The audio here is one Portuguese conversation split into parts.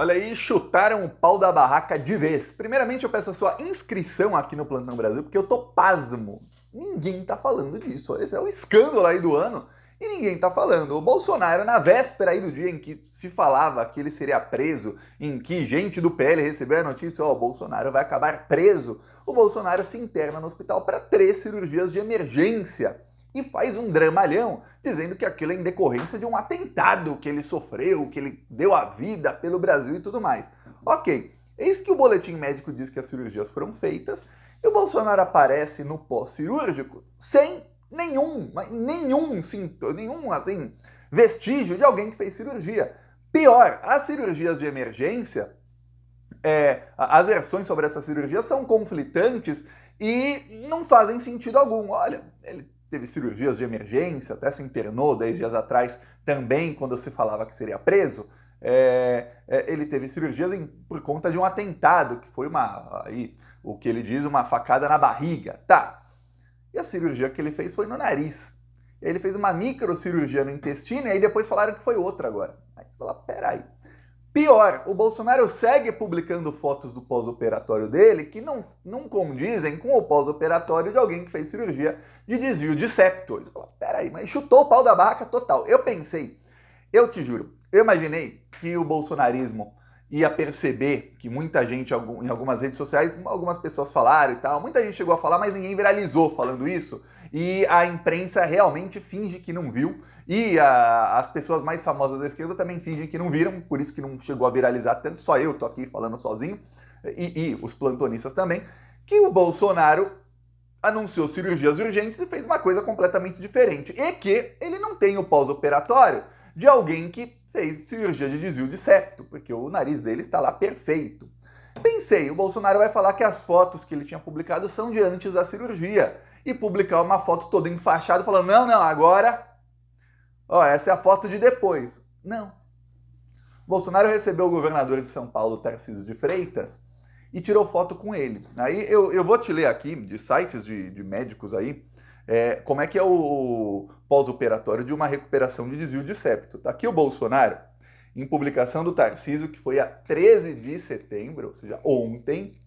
Olha aí, chutaram o pau da barraca de vez. Primeiramente, eu peço a sua inscrição aqui no Plantão Brasil, porque eu tô pasmo. Ninguém tá falando disso. Esse é o escândalo aí do ano e ninguém tá falando. O Bolsonaro, na véspera aí do dia em que se falava que ele seria preso, em que gente do PL recebeu a notícia, ó, o Bolsonaro vai acabar preso, o Bolsonaro se interna no hospital para 3 cirurgias de emergência e faz um dramalhão dizendo que aquilo é em decorrência de um atentado que ele sofreu, que ele deu a vida pelo Brasil e tudo mais. Ok, eis que o boletim médico diz que as cirurgias foram feitas e o Bolsonaro aparece no pós-cirúrgico sem nenhum sintoma, nenhum assim, vestígio de alguém que fez cirurgia. Pior, as cirurgias de emergência, as versões sobre essas cirurgias são conflitantes e não fazem sentido algum. Olha, ele teve cirurgias de emergência, até se internou 10 dias atrás também, quando se falava que seria preso. Ele teve cirurgias por conta de um atentado, que foi o que ele diz, uma facada na barriga. Tá. E a cirurgia que ele fez foi no nariz. Ele fez uma microcirurgia no intestino e aí depois falaram que foi outra agora. Aí você fala, peraí. Pior, o Bolsonaro segue publicando fotos do pós-operatório dele que não condizem com o pós-operatório de alguém que fez cirurgia de desvio de septo. Você fala, peraí, mas chutou o pau da barraca total. Eu te juro, eu imaginei que o bolsonarismo ia perceber que muita gente, em algumas redes sociais, algumas pessoas falaram e tal, muita gente chegou a falar, mas ninguém viralizou falando isso, e a imprensa realmente finge que não viu, e as pessoas mais famosas da esquerda também fingem que não viram, por isso que não chegou a viralizar tanto, só eu tô aqui falando sozinho, e os plantonistas também, que o Bolsonaro anunciou cirurgias urgentes e fez uma coisa completamente diferente, e que ele não tem o pós-operatório de alguém que fez cirurgia de desvio de septo, porque o nariz dele está lá perfeito. Pensei, o Bolsonaro vai falar que as fotos que ele tinha publicado são de antes da cirurgia, e publicar uma foto toda enfaixada falando, não, agora, essa é a foto de depois. Não. Bolsonaro recebeu o governador de São Paulo, Tarcísio de Freitas, e tirou foto com ele. Aí eu vou te ler aqui, de sites de médicos aí, como é que é o pós-operatório de uma recuperação de desvio de septo. Tá aqui o Bolsonaro, em publicação do Tarcísio, que foi a 13 de setembro, ou seja, ontem,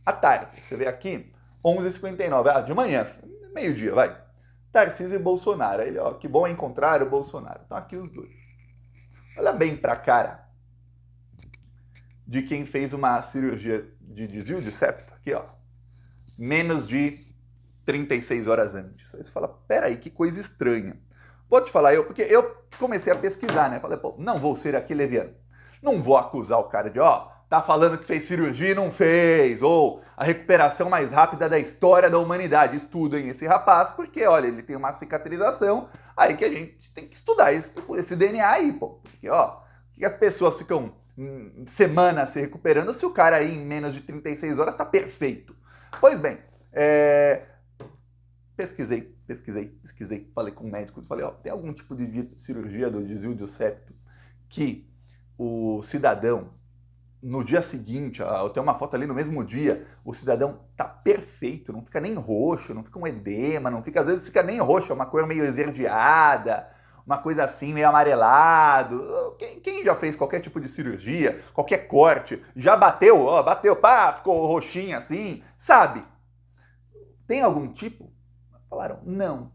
à tarde. Você vê aqui, 11h59, de manhã, meio-dia, vai. Tarcísio e Bolsonaro. Ele, que bom encontrar o Bolsonaro. Então aqui os dois. Olha bem pra cara de quem fez uma cirurgia de desvio de septo, aqui, menos de 36 horas antes. Aí você fala, peraí, que coisa estranha. Vou te falar, porque eu comecei a pesquisar, né? Falei, não vou ser aqui leviano. Não vou acusar o cara de, tá falando que fez cirurgia e não fez, ou a recuperação mais rápida da história da humanidade. Estudem esse rapaz, porque, olha, ele tem uma cicatrização, aí que a gente tem que estudar esse DNA aí, pô. Porque, que as pessoas ficam semanas se recuperando se o cara aí em menos de 36 horas tá perfeito. Pois bem, pesquisei, falei com médicos, falei, tem algum tipo de cirurgia do desvio de septo que o cidadão, no dia seguinte, eu tenho uma foto ali no mesmo dia, o cidadão tá perfeito, não fica nem roxo, não fica um edema, não fica, às vezes fica nem roxo, é uma cor meio esverdeada, uma coisa assim, meio amarelado. Quem já fez qualquer tipo de cirurgia, qualquer corte, já bateu, pá, ficou roxinho assim, sabe? Tem algum tipo? Falaram, não.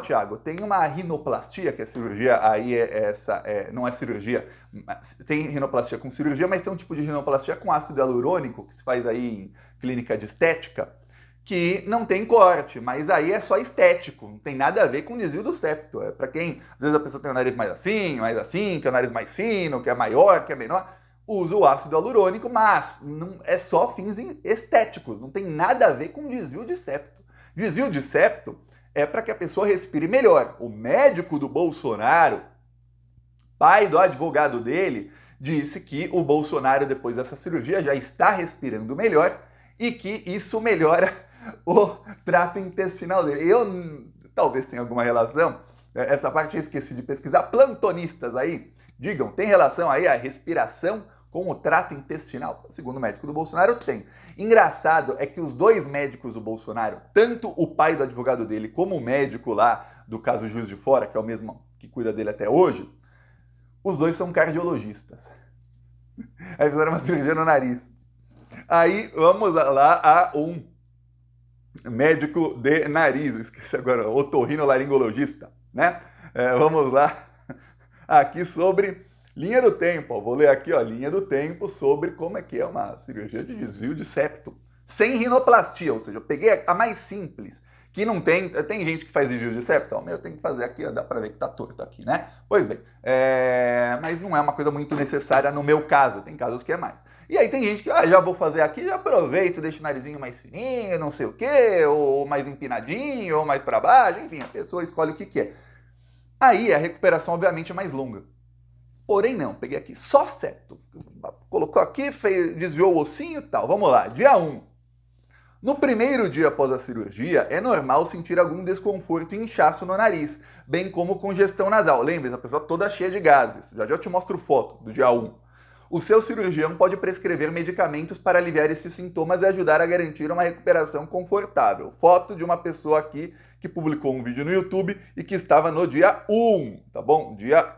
Tiago, tem uma rinoplastia, que é cirurgia, aí não é cirurgia, tem rinoplastia com cirurgia, mas tem um tipo de rinoplastia com ácido hialurônico, que se faz aí em clínica de estética, que não tem corte, mas aí é só estético, não tem nada a ver com desvio do septo. É para quem, às vezes a pessoa tem o nariz mais assim, que é o nariz mais fino, que é maior, que é menor, usa o ácido hialurônico, mas não, é só fins estéticos, não tem nada a ver com desvio de septo. Desvio de septo é para que a pessoa respire melhor. O médico do Bolsonaro, pai do advogado dele, disse que o Bolsonaro, depois dessa cirurgia, já está respirando melhor e que isso melhora o trato intestinal dele. Talvez tenha alguma relação, essa parte eu esqueci de pesquisar, plantonistas aí, digam, tem relação aí a respiração com o trato intestinal? Segundo o médico do Bolsonaro, tem. Engraçado é que os dois médicos do Bolsonaro, tanto o pai do advogado dele, como o médico lá do caso Juiz de Fora, que é o mesmo que cuida dele até hoje, os dois são cardiologistas. Aí fizeram uma cirurgia no nariz. Aí vamos lá a um médico de nariz, esqueci agora, otorrinolaringologista, né? Vamos lá aqui sobre linha do tempo. Ó, vou ler aqui, ó, linha do tempo sobre como é que é uma cirurgia de desvio de septo sem rinoplastia, ou seja, eu peguei a mais simples, que não tem gente que faz desvio de septo, ó, eu tenho que fazer aqui, ó, dá pra ver que tá torto aqui, né? Pois bem, mas não é uma coisa muito necessária no meu caso, tem casos que é mais. E aí tem gente que, já vou fazer aqui, já aproveito, deixo o narizinho mais fininho, não sei o quê, ou mais empinadinho, ou mais para baixo, enfim, a pessoa escolhe o que quer. Aí a recuperação, obviamente, é mais longa. Porém, não, peguei aqui só septo. Colocou aqui, desviou o ossinho e tal. Vamos lá, dia 1. No primeiro dia após a cirurgia, é normal sentir algum desconforto e inchaço no nariz, bem como congestão nasal. Lembre-se, a pessoa toda cheia de gases. Já eu te mostro foto do dia 1. O seu cirurgião pode prescrever medicamentos para aliviar esses sintomas e ajudar a garantir uma recuperação confortável. Foto de uma pessoa aqui que publicou um vídeo no YouTube e que estava no dia 1, tá bom? Dia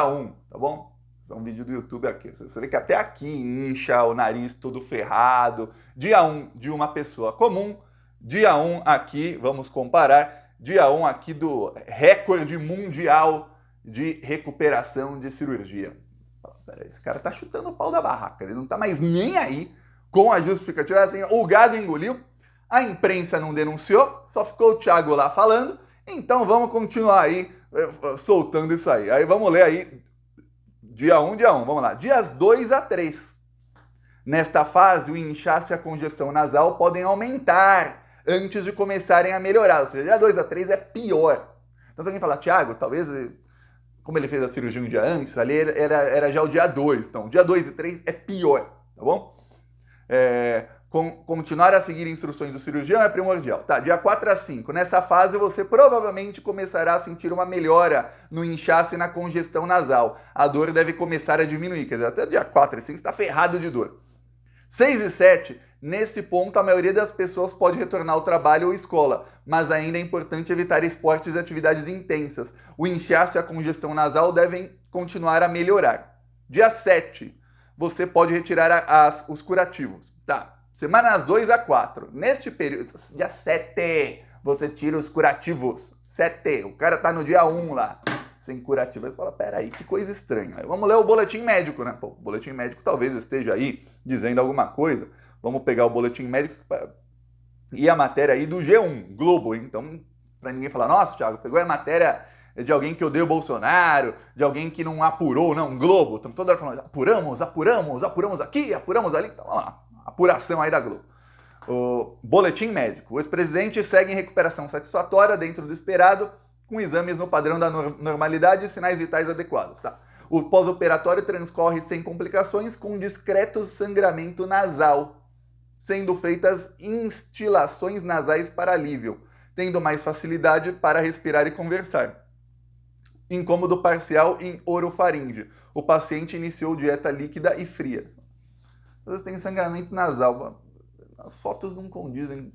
1, tá bom? Esse é um vídeo do YouTube aqui. Você vê que até aqui incha, o nariz todo ferrado. Dia 1 de uma pessoa comum. Dia 1 aqui, vamos comparar. Dia 1 aqui do recorde mundial de recuperação de cirurgia. Peraí, esse cara tá chutando o pau da barraca. Ele não tá mais nem aí com a justificativa. Assim, o gado engoliu, a imprensa não denunciou, só ficou o Thiago lá falando. Então vamos continuar aí soltando isso aí. Aí vamos ler aí dia 1, vamos lá. Dias 2 a 3. Nesta fase, o inchaço e a congestão nasal podem aumentar antes de começarem a melhorar. Ou seja, dia 2 a 3 é pior. Então se alguém falar, Thiago, talvez, como ele fez a cirurgia um dia antes, ali era já o dia 2. Então, dia 2 e 3 é pior, tá bom? Continuar a seguir instruções do cirurgião é primordial. Tá, dia 4 a 5. Nessa fase, você provavelmente começará a sentir uma melhora no inchaço e na congestão nasal. A dor deve começar a diminuir. Quer dizer, até dia 4 e 5 você está ferrado de dor. 6 e 7. Nesse ponto, a maioria das pessoas pode retornar ao trabalho ou escola, mas ainda é importante evitar esportes e atividades intensas. O inchaço e a congestão nasal devem continuar a melhorar. Dia 7. Você pode retirar os curativos. Tá. Semanas 2 a 4. Neste período, dia 7, você tira os curativos. 7. O cara tá no dia 1 lá, sem curativo. Você fala, peraí, que coisa estranha. Aí vamos ler o boletim médico, né? Pô, o boletim médico talvez esteja aí dizendo alguma coisa. Vamos pegar o boletim médico e a matéria aí do G1, Globo. Então, pra ninguém falar, nossa, Thiago, pegou a matéria de alguém que odeia o Bolsonaro, de alguém que não apurou, não, Globo. Estamos toda hora falando, apuramos aqui, apuramos ali. Então, vamos lá. Apuração aí da Globo. O boletim médico. O ex-presidente segue em recuperação satisfatória dentro do esperado, com exames no padrão da normalidade e sinais vitais adequados. Tá? O pós-operatório transcorre sem complicações, com discreto sangramento nasal, sendo feitas instilações nasais para alívio, tendo mais facilidade para respirar e conversar. Incômodo parcial em orofaringe. O paciente iniciou dieta líquida e fria. Às vezes tem sangramento nasal. As fotos não condizem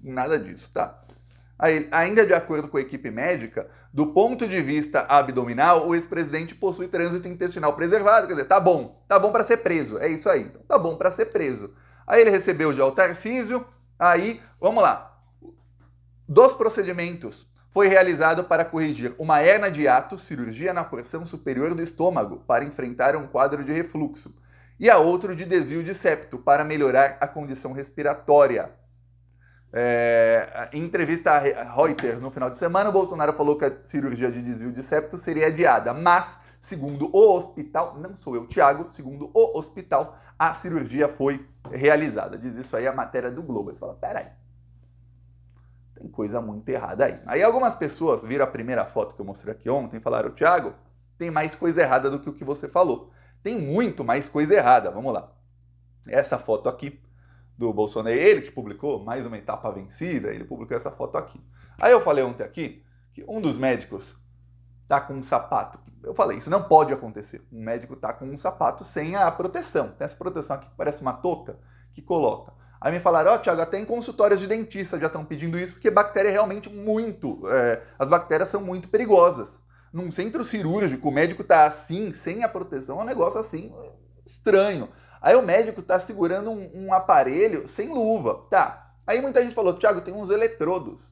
em nada disso, tá? Aí, ainda de acordo com a equipe médica, do ponto de vista abdominal, o ex-presidente possui trânsito intestinal preservado. Quer dizer, tá bom para ser preso. É isso aí. Então, tá bom para ser preso. Aí ele recebeu já o Tarcísio. Aí, vamos lá. Dos procedimentos, foi realizado para corrigir uma hernia de hiato, cirurgia na porção superior do estômago, para enfrentar um quadro de refluxo. E a outro de desvio de septo, para melhorar a condição respiratória. Em entrevista a Reuters no final de semana, o Bolsonaro falou que a cirurgia de desvio de septo seria adiada, mas, segundo o hospital, não sou eu, Thiago, segundo o hospital, a cirurgia foi realizada. Diz isso aí a matéria do Globo. Você fala, peraí, tem coisa muito errada aí. Aí algumas pessoas viram a primeira foto que eu mostrei aqui ontem e falaram, Thiago, tem mais coisa errada do que o que você falou. Tem muito mais coisa errada. Vamos lá. Essa foto aqui do Bolsonaro, ele que publicou mais uma etapa vencida, ele publicou essa foto aqui. Aí eu falei ontem aqui que um dos médicos tá com um sapato. Eu falei, isso não pode acontecer. Um médico tá com um sapato sem a proteção. Tem essa proteção aqui que parece uma touca que coloca. Aí me falaram, Thiago, até em consultórios de dentista já estão pedindo isso, porque bactéria é realmente muito... as bactérias são muito perigosas. num centro cirúrgico, o médico tá assim, sem a proteção, é um negócio assim, estranho. Aí o médico tá segurando um aparelho sem luva, tá? Aí muita gente falou, Thiago, tem uns eletrodos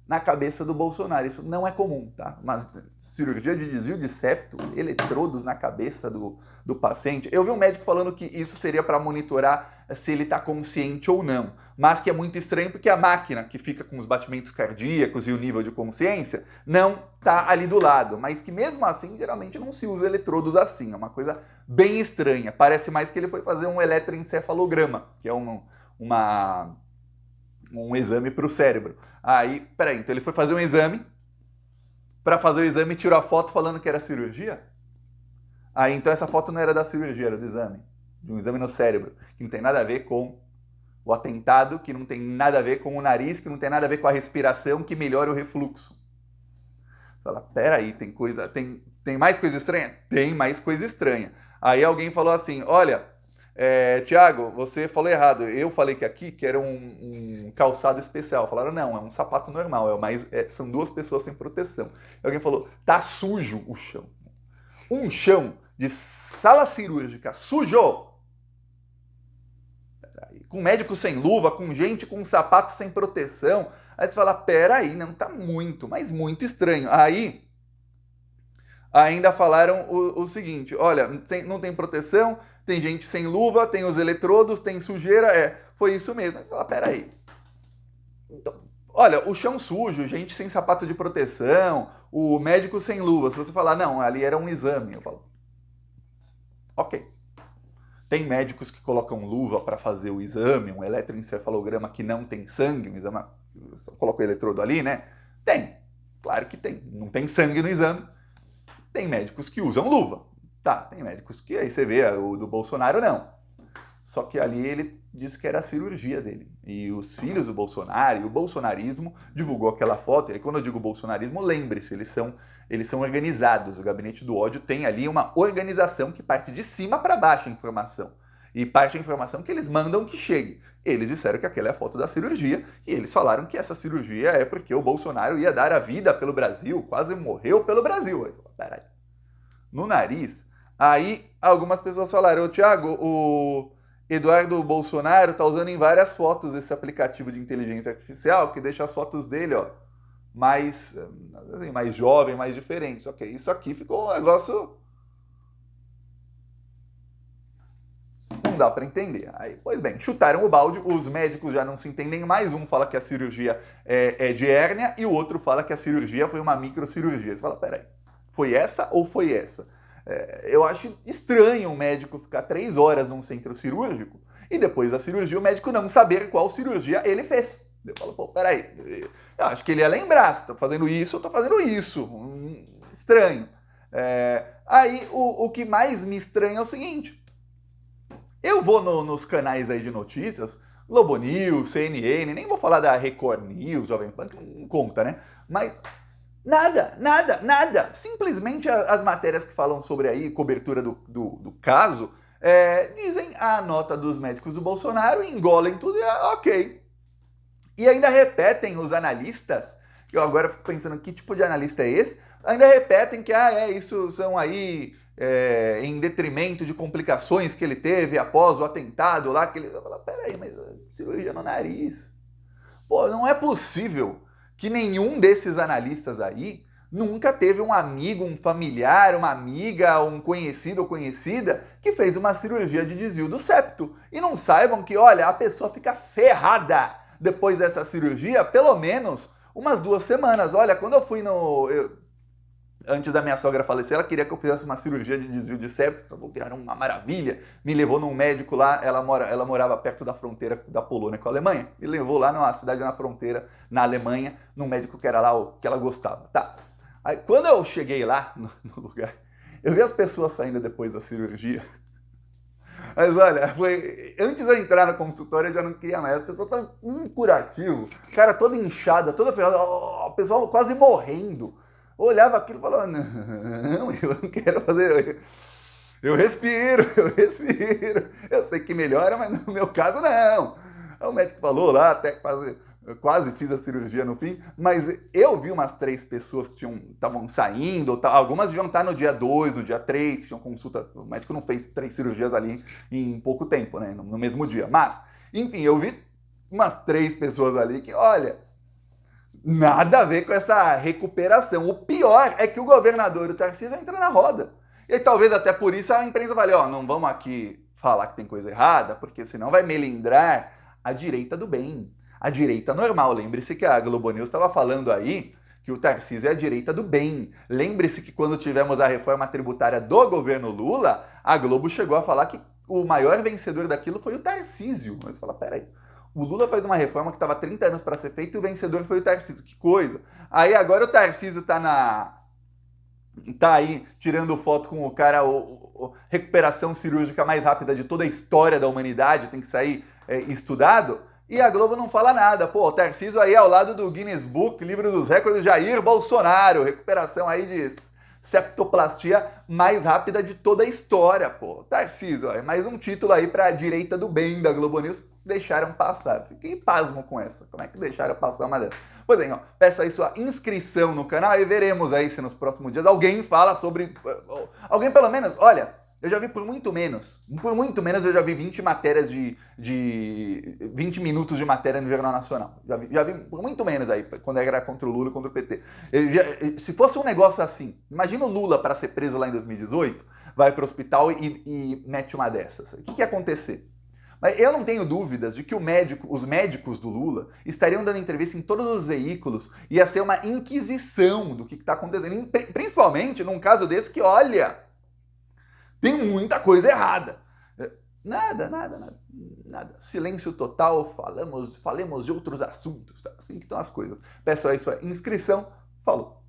na cabeça do Bolsonaro. Isso não é comum, tá? Uma cirurgia de desvio de septo, eletrodos na cabeça do paciente. Eu vi um médico falando que isso seria para monitorar se ele está consciente ou não, mas que é muito estranho porque a máquina que fica com os batimentos cardíacos e o nível de consciência não está ali do lado, mas que mesmo assim geralmente não se usa eletrodos assim, é uma coisa bem estranha. Parece mais que ele foi fazer um eletroencefalograma, que é um exame para o cérebro. Aí, peraí, então ele foi fazer um exame, para fazer o exame tirou a foto falando que era cirurgia? Aí então essa foto não era da cirurgia, era do exame. De um exame no cérebro, que não tem nada a ver com o atentado, que não tem nada a ver com o nariz, que não tem nada a ver com a respiração, que melhora o refluxo. Fala, peraí, tem mais coisa estranha? Tem mais coisa estranha. Aí alguém falou assim, olha, Thiago, você falou errado. Eu falei que aqui que era um calçado especial. Falaram, não, é um sapato normal. São duas pessoas sem proteção. E alguém falou, tá sujo o chão. Um chão de sala cirúrgica sujo. Com médico sem luva, com gente com sapato sem proteção. Aí você fala, peraí, não, tá muito, mas muito estranho. Aí ainda falaram o seguinte, olha, não tem proteção, tem gente sem luva, tem os eletrodos, tem sujeira, foi isso mesmo. Aí você fala, peraí. Então, olha, o chão sujo, gente sem sapato de proteção, o médico sem luva. Se você falar, não, ali era um exame, eu falo, ok. Tem médicos que colocam luva para fazer o exame, um eletroencefalograma que não tem sangue, um exame, só coloca o eletrodo ali, né? Tem, claro que tem. Não tem sangue no exame. Tem médicos que usam luva. Tá, tem médicos que aí você vê, o do Bolsonaro não. Só que ali ele disse que era a cirurgia dele. E os filhos do Bolsonaro e o bolsonarismo divulgou aquela foto. E quando eu digo bolsonarismo, lembre-se, eles são organizados. O Gabinete do Ódio tem ali uma organização que parte de cima para baixo a informação. E parte a informação que eles mandam que chegue. Eles disseram que aquela é a foto da cirurgia e eles falaram que essa cirurgia é porque o Bolsonaro ia dar a vida pelo Brasil, quase morreu pelo Brasil. Aí você fala, peraí. No nariz. Aí algumas pessoas falaram, Thiago, o Eduardo Bolsonaro tá usando em várias fotos esse aplicativo de inteligência artificial que deixa as fotos dele, ó, mais jovem, mais diferente. Só que isso aqui ficou um negócio... Não dá para entender. Aí, pois bem, chutaram o balde, os médicos já não se entendem mais. Um fala que a cirurgia é de hérnia e o outro fala que a cirurgia foi uma microcirurgia. Você fala, peraí, foi essa ou foi essa? Eu acho estranho um médico ficar 3 horas num centro cirúrgico e depois da cirurgia o médico não saber qual cirurgia ele fez. Eu falo, pô, peraí, eu acho que ele ia lembrar, se tá fazendo isso, eu tô fazendo isso. Estranho. Aí o que mais me estranha é o seguinte, eu vou nos canais aí de notícias, Globo News, CNN, nem vou falar da Record News, Jovem Pan, não conta, né? Mas... Nada. Simplesmente as matérias que falam sobre aí, cobertura do caso, dizem a nota dos médicos do Bolsonaro, engolem tudo e ok. E ainda repetem os analistas, eu agora fico pensando que tipo de analista é esse, ainda repetem que isso são aí em detrimento de complicações que ele teve após o atentado lá, que ele fala, peraí, mas cirurgia no nariz. Pô, não é possível que nenhum desses analistas aí nunca teve um amigo, um familiar, uma amiga, um conhecido ou conhecida que fez uma cirurgia de desvio do septo. E não saibam que, olha, a pessoa fica ferrada depois dessa cirurgia, pelo menos umas 2 semanas. Olha, quando eu fui antes da minha sogra falecer, ela queria que eu fizesse uma cirurgia de desvio de septo, que era uma maravilha. Me levou num médico lá, ela morava perto da fronteira da Polônia com a Alemanha, me levou lá numa cidade na fronteira, na Alemanha, num médico que era lá, que ela gostava. Tá. Aí quando eu cheguei lá, no lugar, eu vi as pessoas saindo depois da cirurgia. Mas olha, antes de eu entrar no consultório eu já não queria mais, a pessoa tava curativo, cara toda inchada, toda ferrada, o pessoal quase morrendo. Olhava aquilo e falava, não, eu não quero fazer, eu respiro, eu sei que melhora, mas no meu caso não. Aí o médico falou lá, até fazer eu quase fiz a cirurgia no fim, mas eu vi umas 3 pessoas que estavam saindo, algumas deviam estar no dia 2, no dia 3, tinham consulta, o médico não fez 3 cirurgias ali em pouco tempo, né, no mesmo dia. Mas, enfim, eu vi umas 3 pessoas ali que, olha, nada a ver com essa recuperação. O pior é que o governador, o Tarcísio, entra na roda. E talvez até por isso a imprensa fale, ó, não vamos aqui falar que tem coisa errada, porque senão vai melindrar a direita do bem, a direita normal. Lembre-se que a Globo News estava falando aí que o Tarcísio é a direita do bem. Lembre-se que quando tivemos a reforma tributária do governo Lula, a Globo chegou a falar que o maior vencedor daquilo foi o Tarcísio. Mas você fala, peraí, o Lula fez uma reforma que estava 30 anos para ser feita e o vencedor foi o Tarcísio. Que coisa! Aí agora o Tarcísio tá aí tirando foto com o cara, recuperação cirúrgica mais rápida de toda a história da humanidade, tem que sair estudado, e a Globo não fala nada. Pô, o Tarcísio aí ao lado do Guinness Book, livro dos recordes, Jair Bolsonaro, recuperação aí de septoplastia mais rápida de toda a história, pô. Tarcísio, ó, mais um título aí pra direita do bem da Globo News, deixaram passar. Fiquei pasmo com essa, como é que deixaram passar uma dessas? Pois bem, ó, peço aí sua inscrição no canal e veremos aí se nos próximos dias alguém fala sobre... Alguém pelo menos, olha, eu já vi por muito menos eu já vi 20 matérias de 20 minutos de matéria no Jornal Nacional. Já vi por muito menos aí, quando era contra o Lula e contra o PT. Se fosse um negócio assim, imagina o Lula para ser preso lá em 2018, vai para o hospital e mete uma dessas. O que ia acontecer? Mas eu não tenho dúvidas de que os médicos do Lula estariam dando entrevista em todos os veículos, ia ser uma inquisição do que está acontecendo, principalmente num caso desse que, olha, tem muita coisa errada. Nada. Silêncio total, falemos de outros assuntos, tá? Assim que estão as coisas. Peço aí sua inscrição, falou!